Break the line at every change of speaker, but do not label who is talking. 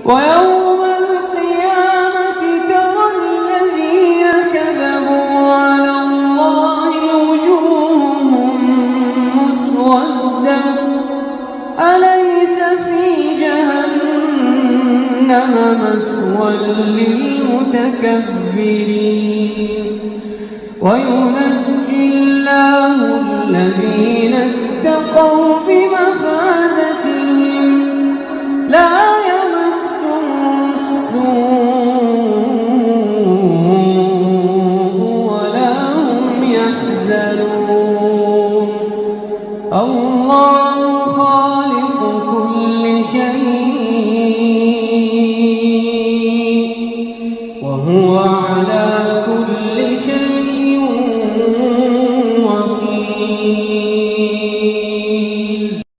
ويوم القيامة ترى الذين كذبوا على الله وجوههم مسودة أليس في جهنم مثوى للمتكبرين وينجي الله الذين اتقوا